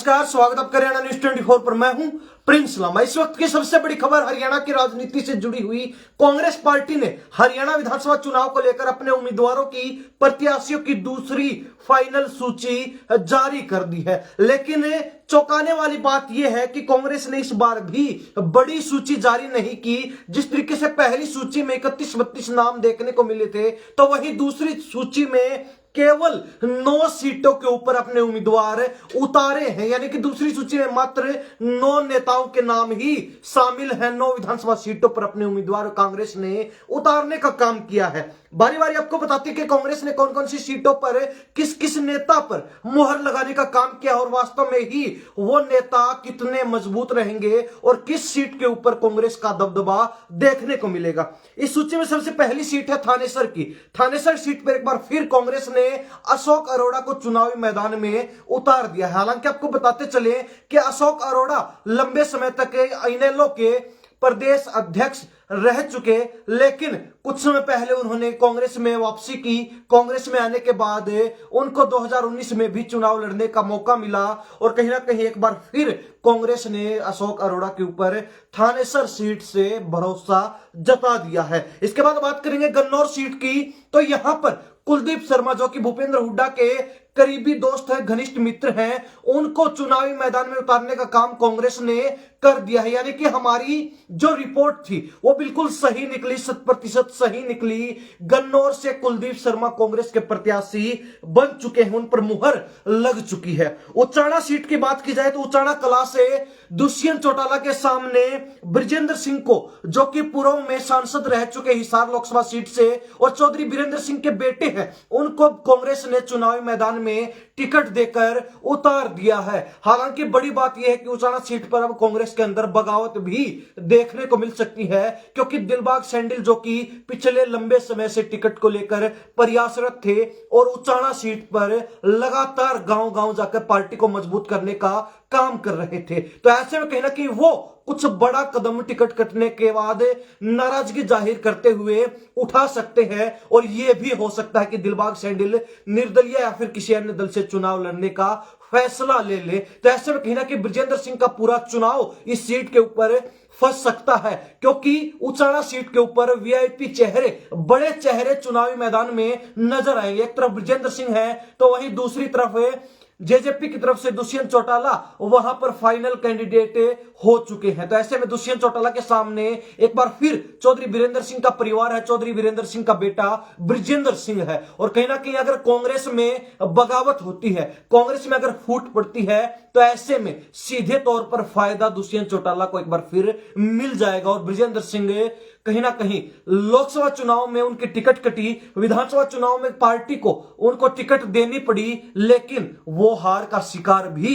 नमस्कार, स्वागत आपका हरियाणा न्यूज 24 पर। मैं हूं प्रिंस लामा। इस वक्त की सबसे बड़ी खबर हरियाणा की राजनीति से जुड़ी हुई। कांग्रेस पार्टी ने हरियाणा विधानसभा चुनाव को लेकर अपने उम्मीदवारों की, प्रत्याशियों की दूसरी फाइनल सूची जारी कर दी है। लेकिन चौंकाने वाली बात यह है कि कांग्रेस ने इस बार भी बड़ी सूची जारी नहीं की। जिस तरीके से पहली सूची में 31-32 नाम देखने को मिले थे, तो वही दूसरी सूची में केवल 9 सीटों के ऊपर अपने उम्मीदवार उतारे हैं। यानी कि दूसरी सूची में मात्र 9 नेताओं के नाम ही शामिल हैं। 9 विधानसभा सीटों पर अपने उम्मीदवार कांग्रेस ने उतारने का काम किया है। बारी बारी आपको बताती कि कांग्रेस ने कौन कौन सी सीटों पर किस किस नेता पर मुहर लगाने का काम किया और वास्तव में ही वो नेता कितने मजबूत रहेंगे और किस सीट के ऊपर कांग्रेस का दबदबा देखने को मिलेगा। इस सूची में सबसे पहली सीट है थानेसर की। थानेसर सीट पर एक बार फिर कांग्रेस ने अशोक अरोड़ा को चुनावी मैदान में उतार दिया। हालांकि आपको बताते चले कि अशोक अरोड़ा लंबे समय तक इनेलो के प्रदेश अध्यक्ष रह चुके, लेकिन कुछ समय पहले उन्होंने कांग्रेस में वापसी की। कांग्रेस में आने के बाद उनको 2019 में भी चुनाव लड़ने का मौका मिला और कहीं ना कहीं एक बार फिर कांग्रेस ने अशोक अरोड़ा के ऊपर थानेसर सीट से भरोसा जता दिया है। इसके बाद बात करेंगे गन्नौर सीट की। तो यहां पर कुलदीप शर्मा, जो कि भूपेंद्र हुड्डा के करीबी दोस्त है, घनिष्ठ मित्र हैं, उनको चुनावी मैदान में उतारने का काम कांग्रेस ने कर दिया है। यानी कि हमारी जो रिपोर्ट थी वो बिल्कुल सही निकली, 100% सही निकली। गन्नौर से कुलदीप शर्मा कांग्रेस के प्रत्याशी बन चुके हैं, उन पर मुहर लग चुकी है। उचाना सीट की बात की जाए तो उचाना कला से दुष्यंत चौटाला के सामने ब्रिजेंद्र सिंह को, जो कि पूर्व में सांसद रह चुके हिसार लोकसभा सीट से और चौधरी बीरेंद्र सिंह के बेटे हैं, उनको कांग्रेस ने चुनावी मैदान में टिकट देकर उतार दिया है। हालांकि बड़ी बात यह है कि उचाना सीट पर अब कांग्रेस के अंदर बगावत भी देखने को मिल सकती है, क्योंकि दिलबाग सेंडिल, जो कि पिछले लंबे समय से टिकट को लेकर प्रयासरत थे और उचाना सीट पर लगातार गांव-गांव जाकर पार्टी को मजबूत करने का काम कर रहे थे, तो ऐसे में कहीं ना कहीं वो कुछ बड़ा कदम टिकट कटने के बाद नाराजगी जाहिर करते हुए उठा सकते हैं और यह भी हो सकता है कि दिलबाग सेंडिल निर्दलीय या फिर किसी अन्य दल से चुनाव लड़ने का फैसला ले ले। तो ऐसे में कहीं ना कहीं ब्रिजेंद्र सिंह का पूरा चुनाव इस सीट के ऊपर फंस सकता है, क्योंकि उचाना सीट के ऊपर वीआईपी चेहरे, बड़े चेहरे चुनावी मैदान में नजर आएंगे। एक तरफ ब्रिजेंद्र सिंह है तो वहीं दूसरी तरफ जेजेपी की तरफ से दुष्यंत चौटाला वहां पर फाइनल कैंडिडेट हो चुके हैं। तो ऐसे में दुष्यंत चौटाला के सामने एक बार फिर चौधरी बीरेंद्र सिंह का परिवार है, चौधरी बीरेंद्र सिंह का बेटा ब्रिजेंद्र सिंह है। और कहीं ना कहीं अगर कांग्रेस में बगावत होती है, कांग्रेस में अगर फूट पड़ती है, तो ऐसे में सीधे तौर पर फायदा दुष्यंत चौटाला को एक बार फिर मिल जाएगा और ब्रिजेंद्र सिंह कहीं ना कहीं लोकसभा चुनाव में उनकी टिकट कटी, विधानसभा चुनाव में पार्टी को उनको टिकट देनी पड़ी, लेकिन वो हार का शिकार भी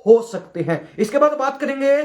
हो सकते हैं। इसके बाद बात करेंगे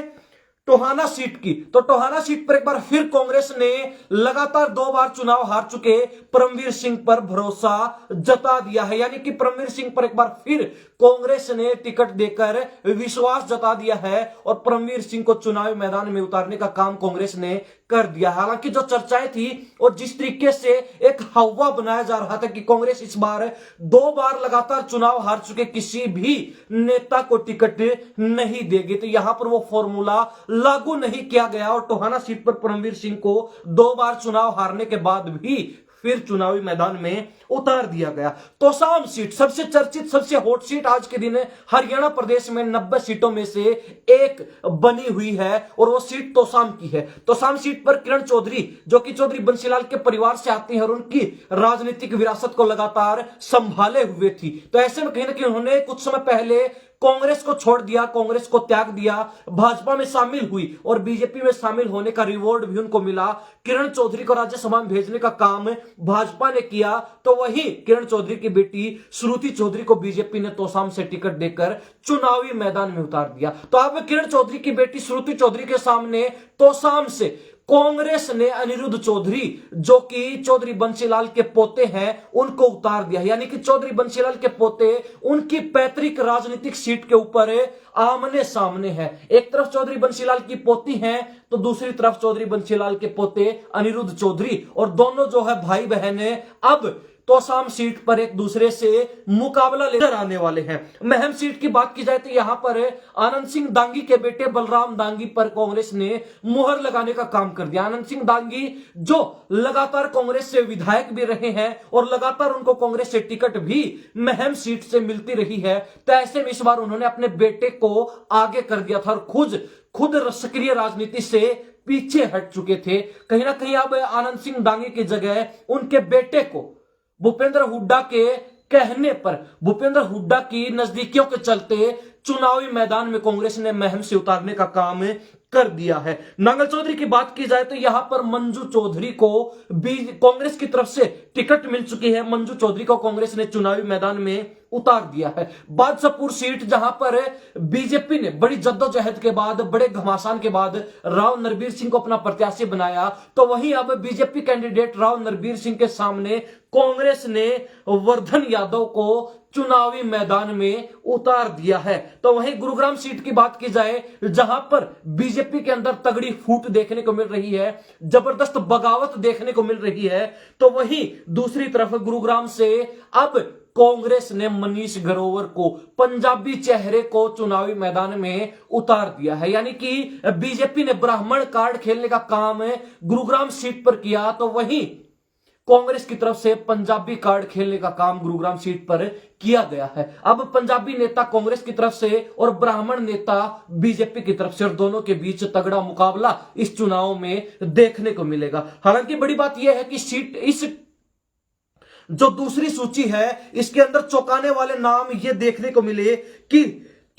टोहाना सीट की। तो टोहाना सीट पर एक बार फिर कांग्रेस ने लगातार 2 बार चुनाव हार चुके परमवीर सिंह पर भरोसा जता दिया है। यानी कि परमवीर सिंह पर एक बार फिर कांग्रेस ने टिकट देकर विश्वास जता दिया है और परमवीर सिंह को चुनावी मैदान में उतारने का काम कांग्रेस ने कर दिया। हालांकि जो चर्चाएं थी और जिस तरीके से एक हवा बनाया जा रहा था कि कांग्रेस इस बार 2 बार लगातार चुनाव हार चुके किसी भी नेता को टिकट नहीं देगी, तो यहां पर वो फॉर्मूला लागू नहीं किया गया और टोहाना सीट पर परमवीर सिंह को 2 बार चुनाव हारने के बाद भी फिर चुनावी मैदान में उतार दिया गया। तोसाम सीट सबसे चर्चित, सबसे हॉट सीट आज के दिन हरियाणा प्रदेश में 90 सीटों में से एक बनी हुई है और वो सीट तोसाम की है। तोसाम सीट पर किरण चौधरी, जो कि चौधरी बंसीलाल के परिवार से आती है और उनकी राजनीतिक विरासत को लगातार संभाले हुए थी, तो ऐसे में कहीं ना कहीं उन्होंने कुछ समय पहले कांग्रेस को छोड़ दिया, कांग्रेस को त्याग दिया, भाजपा में शामिल हुई और बीजेपी में शामिल होने का रिवॉर्ड भी उनको मिला। किरण चौधरी को राज्यसभा में भेजने का काम भाजपा ने किया, तो वही किरण चौधरी की बेटी श्रुति चौधरी को बीजेपी ने तोसाम से टिकट देकर चुनावी मैदान में उतार दिया। तो अब किरण चौधरी की बेटी श्रुति चौधरी के सामने तोसाम से कांग्रेस ने अनिरुद्ध चौधरी, जो कि चौधरी बंसीलाल के पोते हैं, उनको उतार दिया। यानी कि चौधरी बंसीलाल के पोते उनकी पैतृक राजनीतिक सीट के ऊपर आमने सामने हैं। एक तरफ चौधरी बंसीलाल की पोती हैं तो दूसरी तरफ चौधरी बंसीलाल के पोते अनिरुद्ध चौधरी, और दोनों जो है भाई बहन अब तोसाम सीट पर एक दूसरे से मुकाबला लेकर आने वाले हैं। महम सीट की बात की जाए तो यहां पर आनंद सिंह दांगी के बेटे बलराम दांगी पर कांग्रेस ने मुहर लगाने का काम कर दिया। आनंद सिंह दांगी जो लगातार कांग्रेस से विधायक भी रहे हैं और लगातार उनको कांग्रेस से टिकट भी महम सीट से मिलती रही है, तो ऐसे में इस बार उन्होंने अपने बेटे को आगे कर दिया था और खुद सक्रिय राजनीति से पीछे हट चुके थे। कहीं ना कहीं अब आनंद सिंह दांगी की जगह उनके बेटे को भूपेंद्र हुड्डा के कहने पर, भूपेंद्र हुड्डा की नजदीकियों के चलते चुनावी मैदान में कांग्रेस ने महम से उतारने का काम कर दिया है। नांगल चौधरी की बात की जाए तो यहां पर मंजू चौधरी को भी कांग्रेस की तरफ से टिकट मिल चुकी है। मंजू चौधरी को कांग्रेस ने चुनावी मैदान में उतार दिया है। बादशाहपुर सीट जहां पर बीजेपी ने बड़ी जद्दोजहद के बाद, बड़े घमासान के बाद राव नरबीर सिंह को अपना प्रत्याशी बनाया, तो वहीं अब बीजेपी कैंडिडेट राव नरबीर सिंह के सामने कांग्रेस ने वर्धन यादव को चुनावी मैदान में उतार दिया है। तो वहीं गुरुग्राम सीट की बात की जाए जहां पर बीजेपी के अंदर तगड़ी फूट देखने को मिल रही है, जबरदस्त बगावत देखने को मिल रही है, तो वहीं दूसरी तरफ गुरुग्राम से अब कांग्रेस ने मनीष ग्रोवर को, पंजाबी चेहरे को चुनावी मैदान में उतार दिया है। यानी कि बीजेपी ने ब्राह्मण कार्ड खेलने का काम गुरुग्राम सीट पर किया, तो वहीं कांग्रेस की तरफ से पंजाबी कार्ड खेलने का काम गुरुग्राम सीट पर किया गया है। अब पंजाबी नेता कांग्रेस की तरफ से और ब्राह्मण नेता बीजेपी की तरफ से, और दोनों के बीच तगड़ा मुकाबला इस चुनाव में देखने को मिलेगा। हालांकि बड़ी बात यह है कि सीट, इस जो दूसरी सूची है, इसके अंदर चौंकाने वाले नाम ये देखने को मिले कि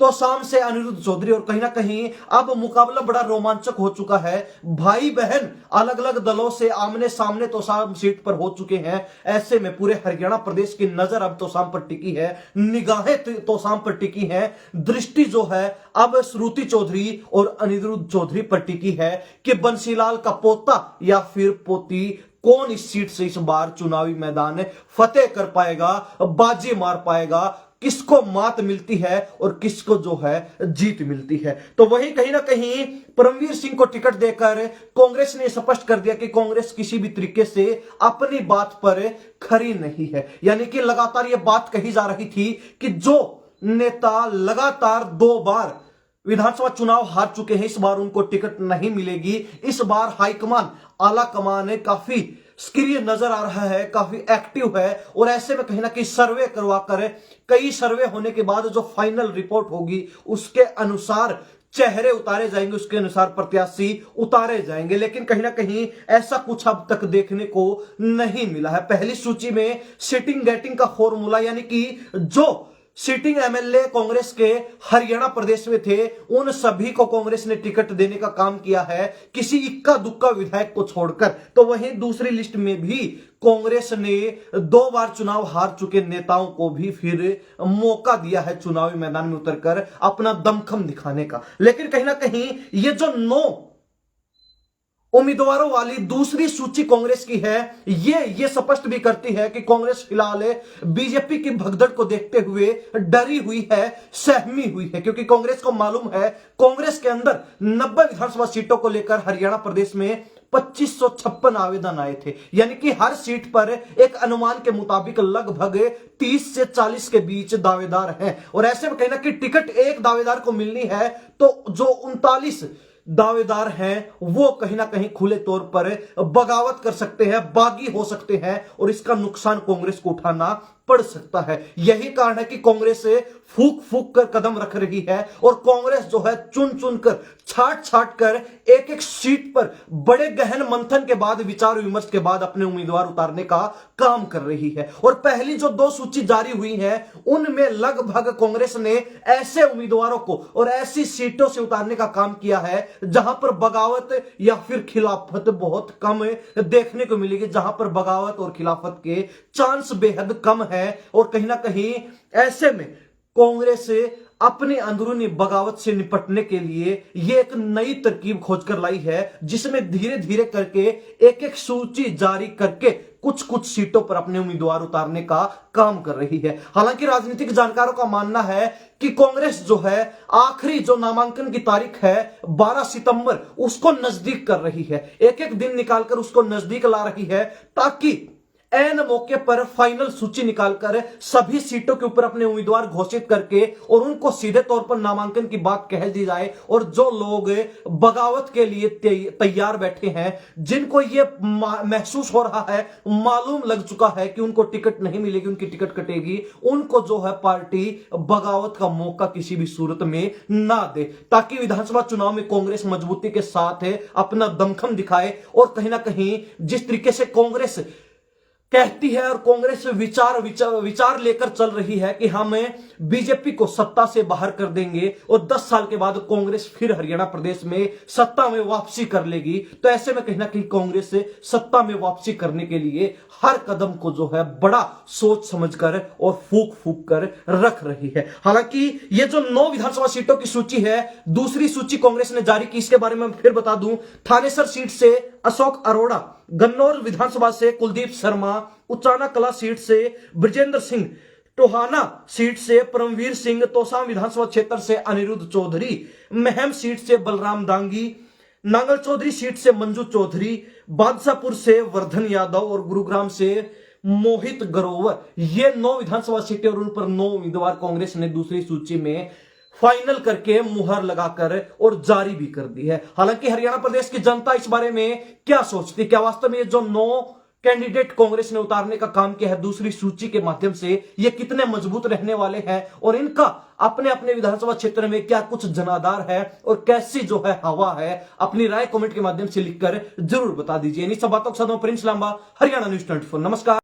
तोसाम से अनिरुद्ध चौधरी, और कहीं ना कहीं अब मुकाबला बड़ा रोमांचक हो चुका है। भाई बहन अलग अलग दलों से आमने सामने तोसाम सीट पर हो चुके हैं। ऐसे में पूरे हरियाणा प्रदेश की नजर अब तोसाम पर टिकी है, निगाहें तोसाम पर टिकी है, दृष्टि जो है अब श्रुति चौधरी और अनिरुद्ध चौधरी पर टिकी है कि बंसीलाल का पोता या फिर पोती कौन इस सीट से इस बार चुनावी मैदान फतेह कर पाएगा, बाजी मार पाएगा, किसको मात मिलती है और किसको जो है जीत मिलती है। तो वहीं कहीं ना कहीं परमवीर सिंह को टिकट देकर कांग्रेस ने स्पष्ट कर दिया कि कांग्रेस किसी भी तरीके से अपनी बात पर खरी नहीं है। यानी कि लगातार यह बात कही जा रही थी कि जो नेता लगातार 2 बार विधानसभा चुनाव हार चुके हैं, इस बार उनको टिकट नहीं मिलेगी। इस बार हाईकमान, आला कमान काफी सक्रिय नजर आ रहा है, काफी एक्टिव है, और ऐसे में कहीं ना कहीं सर्वे करवाकर, कई सर्वे होने के बाद जो फाइनल रिपोर्ट होगी उसके अनुसार चेहरे उतारे जाएंगे, उसके अनुसार प्रत्याशी उतारे जाएंगे। लेकिन कहीं ना कहीं ऐसा कुछ अब तक देखने को नहीं मिला है। पहली सूची में सिटिंग गेटिंग का फॉर्मूला, यानी कि जो सिटिंग एमएलए कांग्रेस के हरियाणा प्रदेश में थे उन सभी को कांग्रेस ने टिकट देने का काम किया है, किसी इक्का दुक्का विधायक को छोड़कर। तो वहीं दूसरी लिस्ट में भी कांग्रेस ने 2 बार चुनाव हार चुके नेताओं को भी फिर मौका दिया है चुनावी मैदान में उतरकर अपना दमखम दिखाने का। लेकिन कहीं ना कहीं ये जो 9 उम्मीदवारों वाली दूसरी सूची कांग्रेस की है, ये स्पष्ट भी करती है कि कांग्रेस फिलहाल बीजेपी की भगदड़ को देखते हुए डरी हुई है, सहमी हुई है, क्योंकि कांग्रेस को मालूम है कांग्रेस के अंदर 90 विधानसभा सीटों को लेकर हरियाणा प्रदेश में 2556 आवेदन आए थे। यानी कि हर सीट पर एक अनुमान के मुताबिक लगभग 30 से 40 के बीच दावेदार हैं, और ऐसे में कहना कि टिकट एक दावेदार को मिलनी है तो जो 39 दावेदार हैं वो कहीं ना कहीं खुले तौर पर बगावत कर सकते हैं, बागी हो सकते हैं, और इसका नुकसान कांग्रेस को उठाना पड़ सकता है। यही कारण है कि कांग्रेस फूक फूक कर कदम रख रही है, और कांग्रेस जो है चुन चुन कर, छाट छाट कर एक एक सीट पर बड़े गहन मंथन के बाद, विचार विमर्श के बाद अपने उम्मीदवार उतारने का काम कर रही है। और पहली जो 2 सूची जारी हुई है उनमें लगभग कांग्रेस ने ऐसे उम्मीदवारों को और ऐसी सीटों से उतारने का काम किया है जहां पर बगावत या फिर खिलाफत बहुत कम देखने को मिलेगी, जहां पर बगावत और खिलाफत के चांस बेहद कम है। और कहीं ना कहीं ऐसे में कांग्रेस अपने अंदरूनी बगावत से निपटने के लिए ये एक नई तरकीब खोजकर लाई है, जिसमें धीरे धीरे करके एक एक सूची जारी करके कुछ कुछ सीटों पर अपने उम्मीदवार उतारने का काम कर रही है। हालांकि राजनीतिक जानकारों का मानना है कि कांग्रेस जो है आखिरी जो नामांकन की तारीख है 12 सितंबर उसको नजदीक कर रही है, एक एक दिन निकालकर उसको नजदीक ला रही है, ताकि एन मौके पर फाइनल सूची निकालकर सभी सीटों के ऊपर अपने उम्मीदवार घोषित करके और उनको सीधे तौर पर नामांकन की बात कह दी जाए, और जो लोग बगावत के लिए तैयार बैठे हैं, जिनको ये महसूस हो रहा है, मालूम लग चुका है कि उनको टिकट नहीं मिलेगी, उनकी टिकट कटेगी, उनको जो है पार्टी बगावत का मौका किसी भी सूरत में ना दे, ताकि विधानसभा चुनाव में कांग्रेस मजबूती के साथ अपना दमखम दिखाए। और कहीं ना कहीं जिस तरीके से कांग्रेस कहती है और कांग्रेस विचार लेकर चल रही है कि हम बीजेपी को सत्ता से बाहर कर देंगे और 10 साल के बाद कांग्रेस फिर हरियाणा प्रदेश में सत्ता में वापसी कर लेगी, तो ऐसे में कहीं ना कहीं कांग्रेस सत्ता में वापसी करने के लिए हर कदम को जो है बड़ा सोच समझकर और फूक फूक कर रख रही है। हालांकि ये जो 9 विधानसभा सीटों की सूची है, दूसरी सूची कांग्रेस ने जारी की, इसके बारे में फिर बता दूं। थानेसर सीट से अशोक अरोड़ा, गन्नौर विधानसभा से कुलदीप शर्मा, उचाना कला सीट से ब्रजेंद्र सिंह, टोहाना सीट से परमवीर सिंह, तोसाम विधानसभा क्षेत्र से अनिरुद्ध चौधरी, महम सीट से बलराम दांगी, नांगल चौधरी सीट से मंजू चौधरी, बादशाहपुर से वर्धन यादव और गुरुग्राम से मोहित ग्रोवर। ये 9 विधानसभा सीटें और उन पर 9 उम्मीदवार कांग्रेस ने दूसरी सूची में फाइनल करके मुहर लगाकर और जारी भी कर दी है। हालांकि हरियाणा प्रदेश की जनता इस बारे में क्या सोचती, क्या वास्तव में ये जो 9 कैंडिडेट कांग्रेस ने उतारने का काम किया है दूसरी सूची के माध्यम से, ये कितने मजबूत रहने वाले हैं और इनका अपने अपने विधानसभा क्षेत्र में क्या कुछ जनाधार है और कैसी जो है हवा है, अपनी राय कमेंट के माध्यम से लिखकर जरूर बता दीजिए। इन सब बातों के साथ मैं प्रिंस लांबा, हरियाणा न्यूज़ 24। नमस्कार।